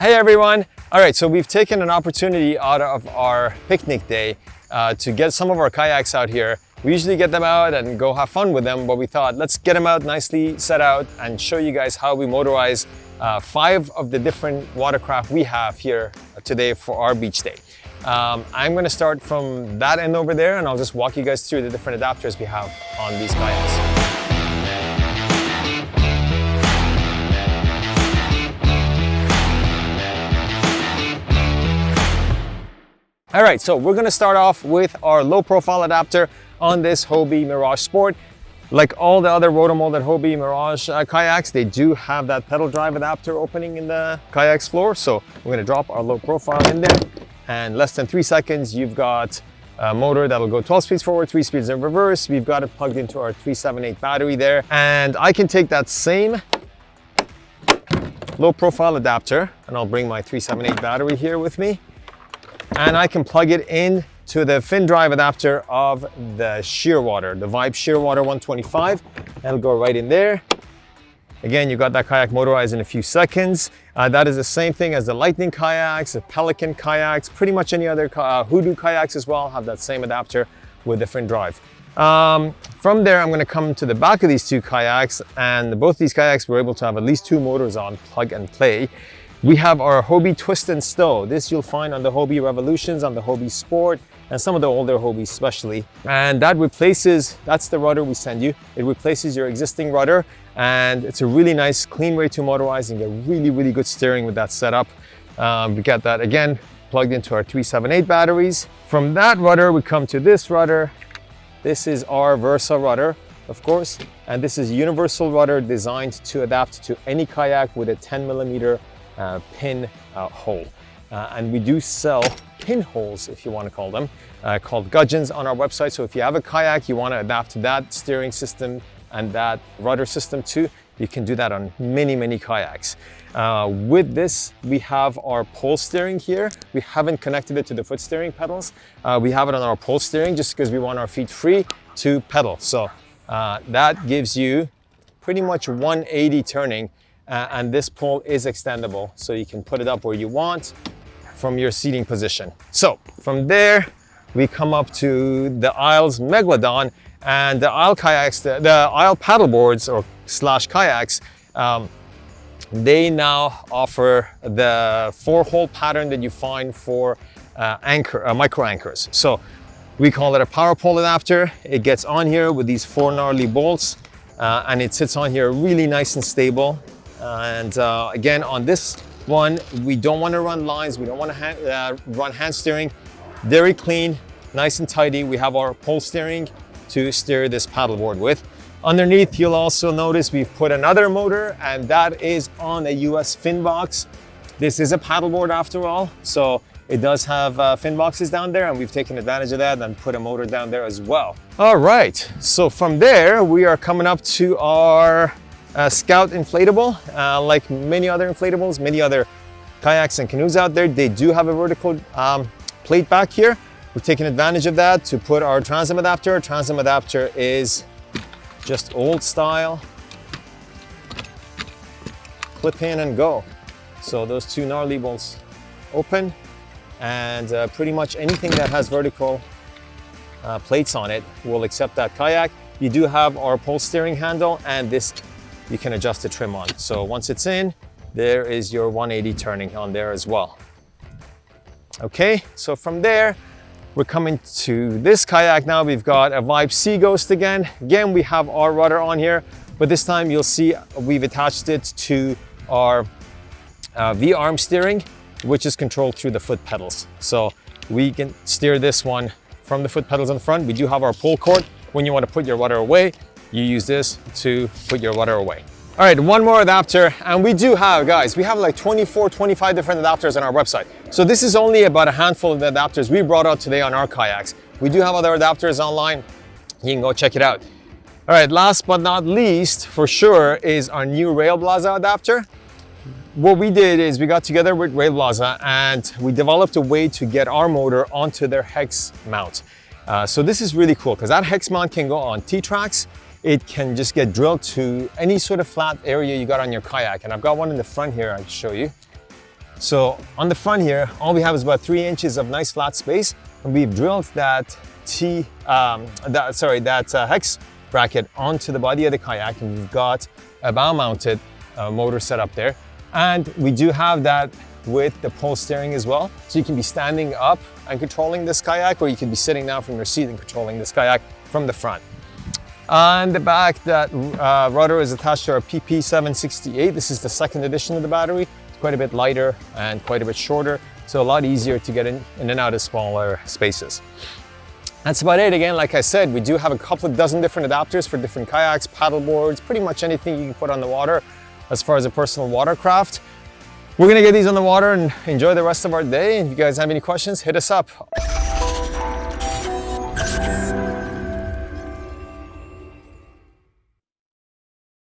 Hey everyone! Alright, so we've taken an opportunity out of our picnic day to get some of our kayaks out here. We usually get them out and go have fun with them, but we thought let's get them out nicely set out and show you guys how we motorize 5 of the different watercraft we have here today for our beach day. I'm going to start from that end over there and I'll just walk you guys through the different adapters we have on these kayaks. All right, so we're gonna start off with our low profile adapter on this Hobie Mirage Sport. Like all the other rotomolded Hobie Mirage kayaks, they do have that pedal drive adapter opening in the kayak's floor. So we're gonna drop our low profile in there, and less than 3 seconds, you've got a motor that'll go 12 speeds forward, 3 speeds in reverse. We've got it plugged into our 378 battery there. And I can take that same low profile adapter, and I'll bring my 378 battery here with me. And I can plug it in to the fin drive adapter of the Shearwater, the Vibe Shearwater 125. That'll go right in there. Again, you got that kayak motorized in a few seconds. That is the same thing as the Lightning kayaks, the Pelican kayaks, pretty much any other Hoodoo kayaks as well have that same adapter with the fin drive. From there, I'm going to come to the back of these 2 kayaks, and both these kayaks were able to have at least 2 motors on plug and play. We have our Hobie Twist and Stow. This you'll find on the Hobie Revolutions, on the Hobie Sport, and some of the older Hobies especially. And that replaces, that's the rudder we send you. It replaces your existing rudder, and it's a really nice, clean way to motorize and get really, really good steering with that setup. We got that, again, plugged into our 378 batteries. From that rudder, we come to this rudder. This is our Versa rudder, of course, and this is a universal rudder designed to adapt to any kayak with a 10mm pin hole. And we do sell pinholes, if you want to call them, called gudgeons on our website. So if you have a kayak, you want to adapt to that steering system and that rudder system too, you can do that on many, many kayaks. With this, we have our pole steering here. We haven't connected it to the foot steering pedals. We have it on our pole steering just because we want our feet free to pedal. So that gives you pretty much 180 turning. And this pole is extendable, so you can put it up where you want from your seating position. So from there, we come up to the Isles Megalodon, and the Isle kayaks, the Isle paddleboards or / kayaks, they now offer the 4-hole pattern that you find for micro anchors. So we call it a power pole adapter. It gets on here with these 4 gnarly bolts, and it sits on here really nice and stable. And again, on this one, we don't want to run lines. We don't want to run hand steering. Very clean, nice and tidy. We have our pole steering to steer this paddleboard with. Underneath, you'll also notice we've put another motor, and that is on a US fin box. This is a paddleboard after all, so it does have fin boxes down there, and we've taken advantage of that and put a motor down there as well. All right, so from there, we are coming up to our Scout inflatable. Like many other inflatables, many other kayaks and canoes out there, they do have a vertical plate back here. We've taken advantage of that to put our Transom adapter. Transom adapter is just old style. Clip in and go. So those 2 gnarly bolts open, and pretty much anything that has vertical plates on it will accept that kayak. You do have our pole steering handle, and this you can adjust the trim on. So once it's in, there is your 180 turning on there as well. Okay, so from there, we're coming to this kayak now. We've got a Vibe Sea Ghost again. Again, we have our rudder on here, but this time you'll see we've attached it to our V-arm steering, which is controlled through the foot pedals. So we can steer this one from the foot pedals in front. We do have our pull cord. When you want to put your rudder away, you use this to put your rudder away. All right, one more adapter, and we do have, guys, we have like 24, 25 different adapters on our website. So this is only about a handful of the adapters we brought out today on our kayaks. We do have other adapters online. You can go check it out. All right, last but not least, for sure, is our new Railblasa adapter. What we did is we got together with Railblasa and we developed a way to get our motor onto their hex mount. So this is really cool because that hex mount can go on T-tracks. It can just get drilled to any sort of flat area you got on your kayak. And I've got one in the front here I can show you. So on the front here, all we have is about 3 inches of nice flat space, and we've drilled that hex bracket onto the body of the kayak, and we've got a bow mounted motor set up there. And we do have that with the pole steering as well. So you can be standing up and controlling this kayak, or you can be sitting down from your seat and controlling this kayak from the front. On the back, that rudder is attached to our PP768. This is the second edition of the battery. It's quite a bit lighter and quite a bit shorter, so a lot easier to get in and out of smaller spaces. That's about it. Again, like I said, we do have a couple of dozen different adapters for different kayaks, paddle boards, pretty much anything you can put on the water as far as a personal watercraft. We're gonna get these on the water and enjoy the rest of our day. If you guys have any questions, hit us up.